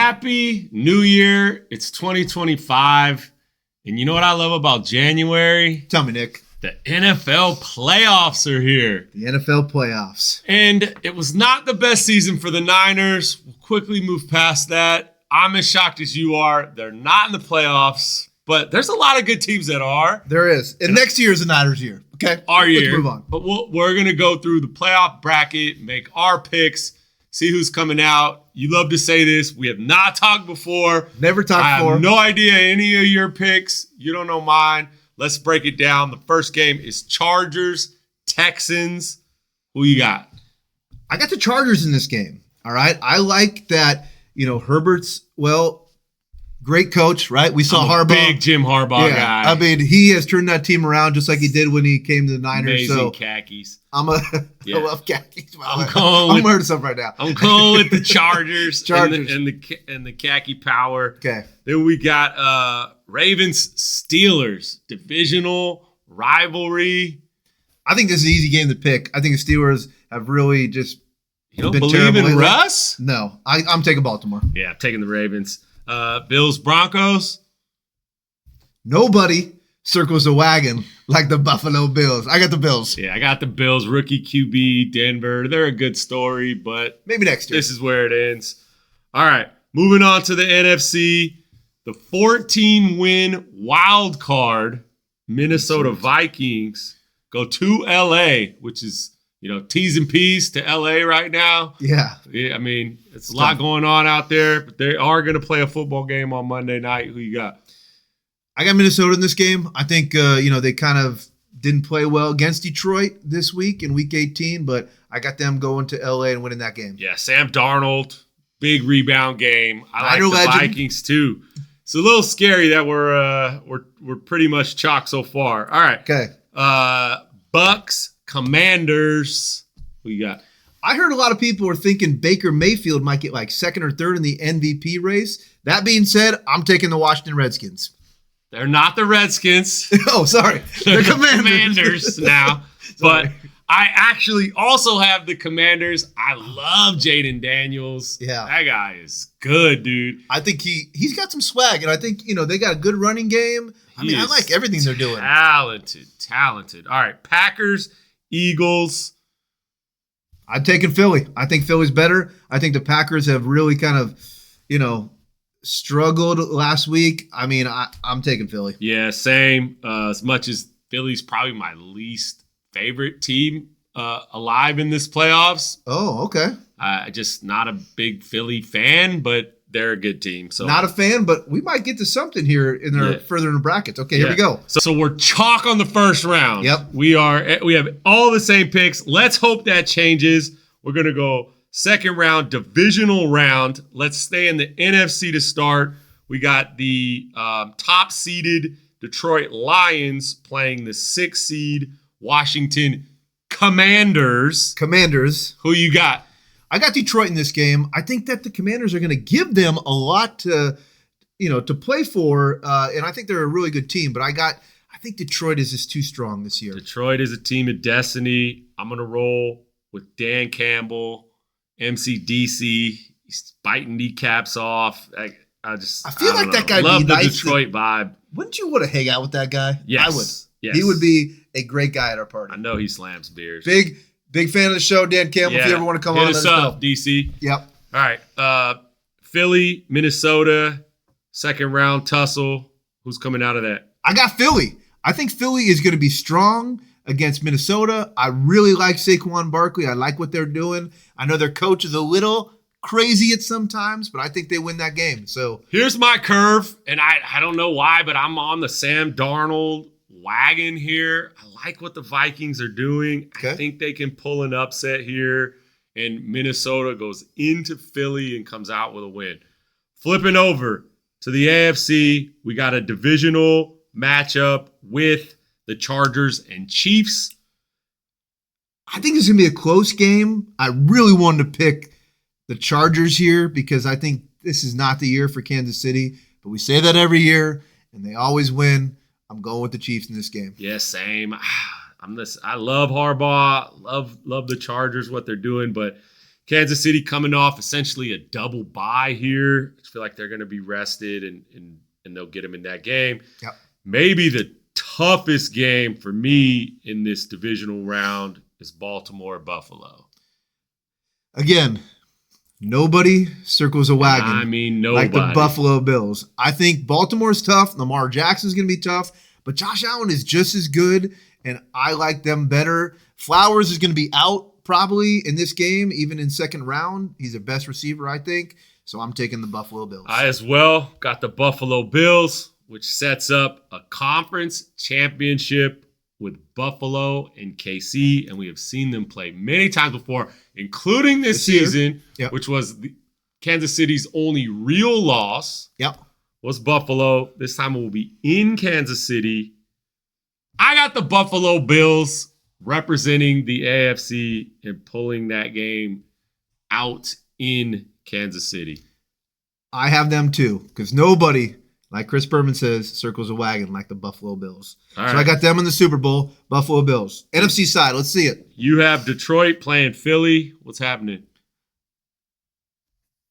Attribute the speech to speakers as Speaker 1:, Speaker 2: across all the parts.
Speaker 1: Happy New Year. It's 2025. And you know what I love about January?
Speaker 2: Tell me, Nick.
Speaker 1: The NFL playoffs are here.
Speaker 2: The NFL playoffs.
Speaker 1: And it was not the best season for the Niners. We'll quickly move past that. I'm as shocked as you are. They're not in the playoffs, but there's a lot of good teams that are.
Speaker 2: There is. And next year is the Niners' year. Okay?
Speaker 1: Our year.
Speaker 2: Let's move on.
Speaker 1: But we're going to go through the playoff bracket, make our picks, see who's coming out. You love to say this. We have not talked before.
Speaker 2: Never talked before.
Speaker 1: I have no idea any of your picks. You don't know mine. Let's break it down. The first game is Chargers, Texans. Who you got?
Speaker 2: I got the Chargers in this game. All right. I like that, Herbert's, great coach, right? We saw Harbaugh.
Speaker 1: Big Jim Harbaugh guy.
Speaker 2: I mean, he has turned that team around just like he did when he came to the Niners.
Speaker 1: Amazing khakis.
Speaker 2: I love khakis.
Speaker 1: I'm
Speaker 2: wearing some right now.
Speaker 1: I'm going with the Chargers,
Speaker 2: Chargers.
Speaker 1: And the khaki power.
Speaker 2: Okay.
Speaker 1: Then we got Ravens, Steelers, divisional rivalry.
Speaker 2: I think this is an easy game to pick. I think the Steelers have really just
Speaker 1: You don't
Speaker 2: been
Speaker 1: believe
Speaker 2: terrible
Speaker 1: in
Speaker 2: lately.
Speaker 1: Russ?
Speaker 2: No, I'm taking Baltimore.
Speaker 1: Yeah, I'm taking the Ravens. Bills, Broncos.
Speaker 2: Nobody circles the wagon like the Buffalo Bills. I got the Bills.
Speaker 1: Yeah, I got the Bills. Rookie QB, Denver. They're a good story, but
Speaker 2: Maybe next year.
Speaker 1: this is where it ends. All right, moving on to the NFC. The 14-win wild card Minnesota Vikings go to LA, which is, T's and P's to LA right now.
Speaker 2: Yeah.
Speaker 1: Yeah, I mean, it's a lot going on out there, but they are going to play a football game on Monday night. Who you got?
Speaker 2: I got Minnesota in this game. I think, they kind of didn't play well against Detroit this week in Week 18, but I got them going to LA and winning that game.
Speaker 1: Yeah, Sam Darnold, big rebound game. I like the
Speaker 2: legend.
Speaker 1: Vikings too. It's a little scary that we're pretty much chalk so far. All right.
Speaker 2: Okay.
Speaker 1: Bucks, Commanders. Who you got?
Speaker 2: I heard a lot of people were thinking Baker Mayfield might get like second or third in the MVP race. That being said, I'm taking the Washington Redskins.
Speaker 1: They're not the Redskins.
Speaker 2: Oh, sorry.
Speaker 1: They're
Speaker 2: The
Speaker 1: the Commanders now. But I actually also have the Commanders. I love Jaden Daniels.
Speaker 2: Yeah.
Speaker 1: That guy is good, dude.
Speaker 2: I think he's got some swag, and I think, they got a good running game. I like everything they're doing.
Speaker 1: Talented. All right, Packers, Eagles.
Speaker 2: I'm taking Philly. I think Philly's better. I think the Packers have really kind of, struggled last week. I mean, I'm taking Philly.
Speaker 1: Yeah, same. As much as Philly's probably my least favorite team alive in this playoffs.
Speaker 2: Oh, okay.
Speaker 1: Just not a big Philly fan, but they're a good team. So
Speaker 2: Not a fan, but we might get to something here in their further in the brackets. Okay, here we go.
Speaker 1: So we're chalk on the first round.
Speaker 2: Yep.
Speaker 1: We have all the same picks. Let's hope that changes. We're gonna go second round, divisional round. Let's stay in the NFC to start. We got the top seeded Detroit Lions playing the 6th seed Washington Commanders. Who you got?
Speaker 2: I got Detroit in this game. I think that the Commanders are going to give them a lot to play for, and I think they're a really good team. But I think Detroit is just too strong this year.
Speaker 1: Detroit is a team of destiny. I'm going to roll with Dan Campbell, MCDC. He's biting kneecaps off. I
Speaker 2: feel like that guy
Speaker 1: love
Speaker 2: be
Speaker 1: the
Speaker 2: nice
Speaker 1: Detroit vibe.
Speaker 2: Wouldn't you want to hang out with that guy?
Speaker 1: Yes.
Speaker 2: I would.
Speaker 1: Yes.
Speaker 2: He would be a great guy at our party.
Speaker 1: I know he slams beers.
Speaker 2: Big fan of the show, Dan Campbell.
Speaker 1: Yeah.
Speaker 2: If you ever want to come
Speaker 1: Hit
Speaker 2: on,
Speaker 1: us
Speaker 2: let us
Speaker 1: up,
Speaker 2: know.
Speaker 1: DC.
Speaker 2: Yep.
Speaker 1: All right. Philly, Minnesota, second round tussle. Who's coming out of that?
Speaker 2: I got Philly. I think Philly is going to be strong against Minnesota. I really like Saquon Barkley. I like what they're doing. I know their coach is a little crazy at sometimes, but I think they win that game. So
Speaker 1: here's my curve, and I don't know why, but I'm on the Sam Darnold wagon here. I like what the Vikings are doing.
Speaker 2: Okay.
Speaker 1: I think they can pull an upset here, and Minnesota goes into Philly and comes out with a win. Flipping over to the AFC, we got a divisional matchup with the Chargers and Chiefs.
Speaker 2: I think it's going to be a close game. I really wanted to pick the Chargers here because I think this is not the year for Kansas City, but we say that every year, and they always win. I'm going with the Chiefs in this game.
Speaker 1: Yeah, same. I love Harbaugh. Love the Chargers, what they're doing, but Kansas City coming off essentially a double bye here. I feel like they're going to be rested and they'll get them in that game.
Speaker 2: Yep.
Speaker 1: Maybe the toughest game for me in this divisional round is Baltimore-Buffalo.
Speaker 2: Again, nobody circles a wagon.
Speaker 1: I mean, nobody.
Speaker 2: Like the Buffalo Bills. I think Baltimore's tough. Lamar Jackson's going to be tough. But Josh Allen is just as good, and I like them better. Flowers is going to be out probably in this game, even in second round. He's the best receiver, I think. So I'm taking the Buffalo Bills.
Speaker 1: I as well got the Buffalo Bills, which sets up a conference championship with Buffalo and KC. And we have seen them play many times before, including this season,
Speaker 2: yep.
Speaker 1: which was Kansas City's only real loss.
Speaker 2: Yep.
Speaker 1: Was Buffalo. This time it will be in Kansas City. I got the Buffalo Bills representing the AFC and pulling that game out in Kansas City.
Speaker 2: I have them too, because nobody, like Chris Berman says, circles a wagon like the Buffalo Bills.
Speaker 1: All
Speaker 2: so
Speaker 1: right.
Speaker 2: I got them in the Super Bowl, Buffalo Bills. NFC side, let's see it.
Speaker 1: You have Detroit playing Philly. What's happening?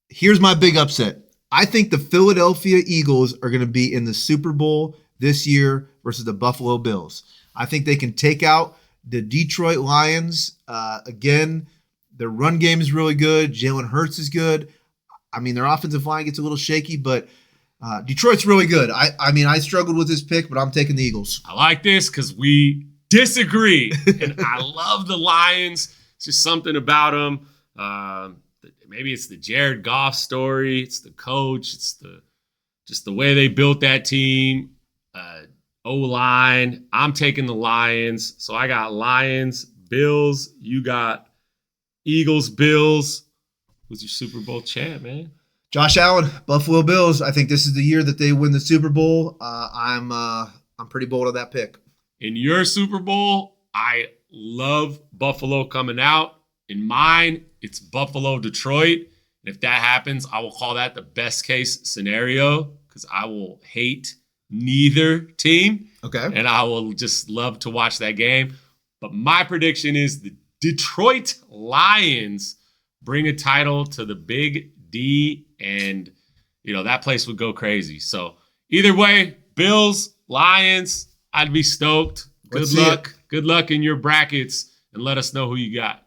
Speaker 2: Here's my big upset. I think the Philadelphia Eagles are going to be in the Super Bowl this year versus the Buffalo Bills. I think they can take out the Detroit Lions. Again, their run game is really good. Jalen Hurts is good. I mean, their offensive line gets a little shaky, but Detroit's really good. I struggled with this pick, but I'm taking the Eagles.
Speaker 1: I like this because we disagree. And I love the Lions. It's just something about them. Maybe it's the Jared Goff story. It's the coach. It's just the way they built that team. O-line. I'm taking the Lions. So I got Lions, Bills. You got Eagles, Bills. Who's your Super Bowl champ, man?
Speaker 2: Josh Allen, Buffalo Bills. I think this is the year that they win the Super Bowl. I'm pretty bold on that pick.
Speaker 1: In your Super Bowl, I love Buffalo coming out. In mine, it's Buffalo, Detroit. And if that happens, I will call that the best case scenario because I will hate neither team.
Speaker 2: Okay.
Speaker 1: And I will just love to watch that game. But my prediction is the Detroit Lions bring a title to the Big D, and that place would go crazy. So either way, Bills, Lions, I'd be stoked. Good luck. Good luck in your brackets, and let us know who you got.